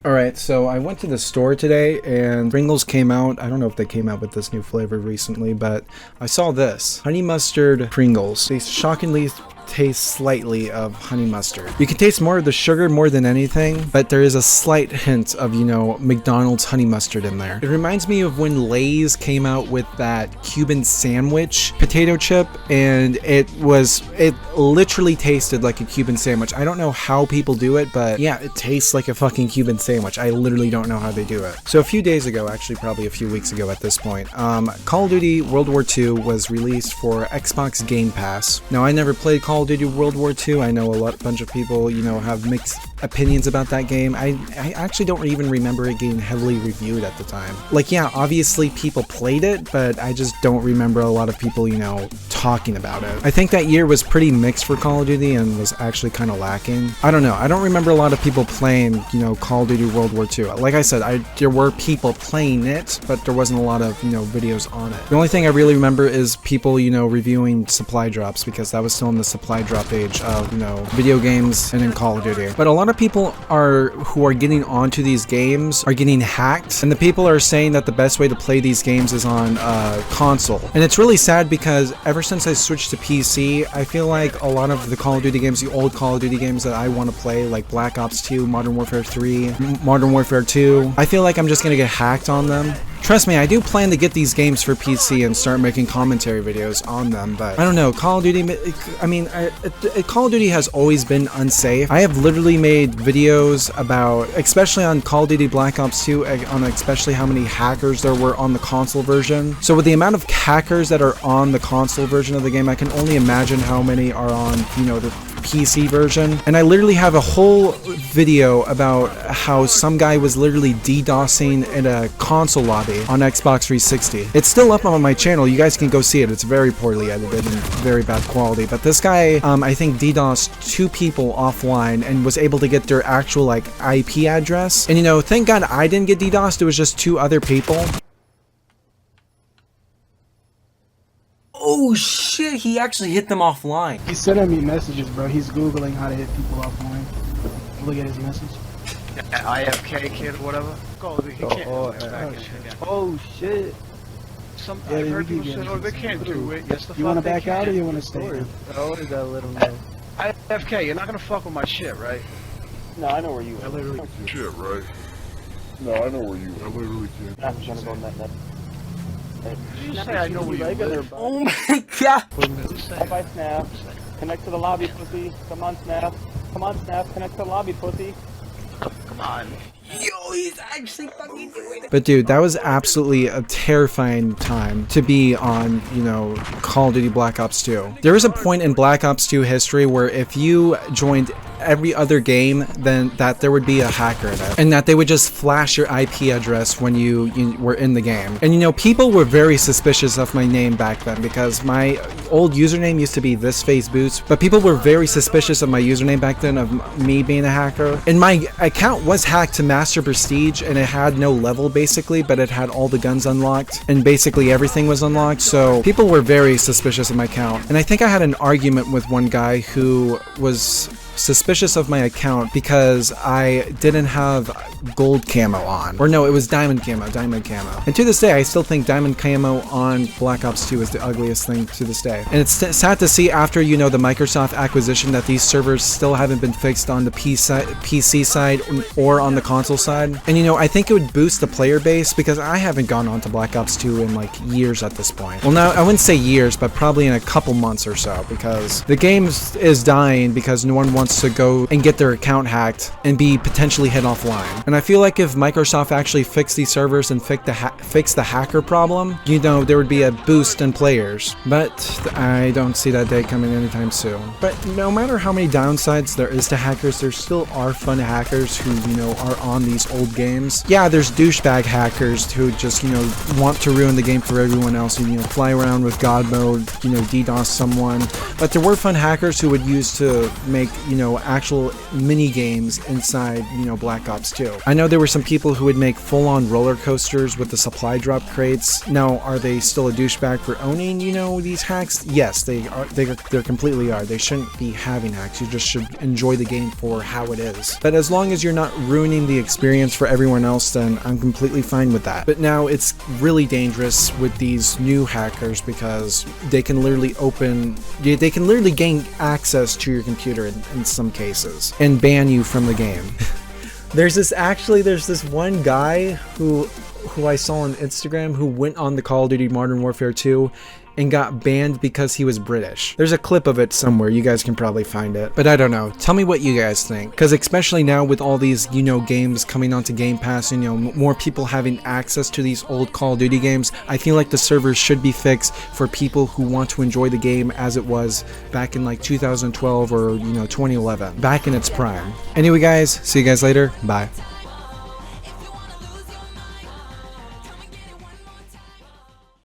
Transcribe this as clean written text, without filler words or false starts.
Alright, so I went to the store today and Pringles came out. I don't know if they came out with this new flavor recently, but I saw this. Honey mustard Pringles. They shockingly taste slightly of honey mustard. You can taste more of the sugar more than anything, but there is a slight hint of, you know, McDonald's honey mustard in there. It reminds me of when Lay's came out with that Cuban sandwich potato chip, and it literally tasted like a Cuban sandwich. I don't know how people do it, but yeah, it tastes like a fucking Cuban sandwich. I literally don't know how they do it. So a few days ago, actually probably a few weeks ago at this point, Call of Duty World War II was released for Xbox Game Pass. Now, I never played Call of Duty World War II. I know a bunch of people, you know, have mixed opinions about that game. I actually don't even remember it getting heavily reviewed at the time. Like, yeah, obviously people played it, but I just don't remember a lot of people, you know, talking about it. I think that year was pretty mixed for Call of Duty and was actually kind of lacking. I don't know. I don't remember a lot of people playing, you know, Call of Duty World War II. Like I said, there were people playing it, but there wasn't a lot of, you know, videos on it. The only thing I really remember is people, you know, reviewing supply drops, because that was still in the supply drop age of, you know, video games and in Call of Duty. But a lot of people who are getting onto these games are getting hacked, and the people are saying that the best way to play these games is on console. And it's really sad because ever since I switched to PC, I feel like a lot of the Call of Duty games, the old Call of Duty games that I want to play, like Black Ops 2, Modern Warfare 3, Modern Warfare 2, I feel like I'm just gonna get hacked on them. Trust me, I do plan to get these games for PC and start making commentary videos on them, but I don't know, Call of Duty, I mean, Call of Duty has always been unsafe. I have literally made videos about, especially on Call of Duty Black Ops 2, on especially how many hackers there were on the console version. So with the amount of hackers that are on the console version of the game, I can only imagine how many are on, you know, the PC version. And I literally have a whole video about how some guy was literally DDoSing in a console lobby on Xbox 360. It's still up on my channel. You guys can go see it. It's very poorly edited and very bad quality. But this guy, I think DDoSed 2 people offline and was able to get their actual like IP address. And you know, thank God I didn't get DDoSed. It was just 2 other people. Oh shit, he actually hit them offline. He's sending me messages, bro. He's Googling how to hit people offline. Look at his message. IFK kid or whatever. Go, he can't. Oh shit. I've heard people say, oh, they can't do it. Yes, the fuck you want to they back can. out or you want to stay? Oh, what is that little know? IFK, you're not gonna fuck with my shit, right? No, I know where you I are. literally Shit, right? No, I know where you. I literally can't. I'm gonna go net. you say I know where you live. Oh my god! Bye, Snap. Connect to the lobby, pussy. Come on, Snap. Come on, Snap. Connect to the lobby, pussy. Come on. Yo, he's actually fucking doing it. But dude, that was absolutely a terrifying time to be on, you know, Call of Duty Black Ops 2. There was a point in Black Ops 2 history where if you joined every other game, then that there would be a hacker in it, and that they would just flash your IP address when you were in the game. And you know, people were very suspicious of my name back then, because my old username used to be ThisFaceBoots, but people were very suspicious of my username back then, of me being a hacker. And my account was hacked to Master Prestige, and it had no level basically, but it had all the guns unlocked, and basically everything was unlocked, so people were very suspicious of my account. And I think I had an argument with one guy who was suspicious of my account because I didn't have gold camo on. Or no, it was diamond camo. And to this day, I still think diamond camo on Black Ops 2 is the ugliest thing to this day. And it's sad to see after, you know, the Microsoft acquisition that these servers still haven't been fixed on the PC side or on the console side. And you know, I think it would boost the player base, because I haven't gone on to Black Ops 2 in like years at this point. Well, now I wouldn't say years, but probably in a couple months or so, because the game is dying because no one wants to go and get their account hacked and be potentially hit offline. And I feel like if Microsoft actually fixed these servers and fix the hacker problem, you know, there would be a boost in players. But I don't see that day coming anytime soon. But no matter how many downsides there is to hackers, there still are fun hackers who, you know, are on these old games. Yeah, there's douchebag hackers who just, you know, want to ruin the game for everyone else, who, you know, fly around with God mode, you know, DDoS someone. But there were fun hackers who would use to make, you you know, actual mini games inside, you know, Black Ops 2. I know there were some people who would make full-on roller coasters with the supply drop crates. Now, are they still a douchebag for owning, you know, these hacks? Yes, they are. They completely are. They shouldn't be having hacks. You just should enjoy the game for how it is. But as long as you're not ruining the experience for everyone else, then I'm completely fine with that. But now it's really dangerous with these new hackers because they can literally gain access to your computer in some cases and ban you from the game. There's this one guy who I saw on Instagram who went on the Call of Duty Modern Warfare 2 and got banned because he was British. There's a clip of it somewhere, you guys can probably find it. But I don't know, tell me what you guys think. Because especially now with all these, you know, games coming onto Game Pass, you know, more people having access to these old Call of Duty games, I feel like the servers should be fixed for people who want to enjoy the game as it was back in like 2012 or, you know, 2011, back in its prime. Anyway guys, see you guys later, bye.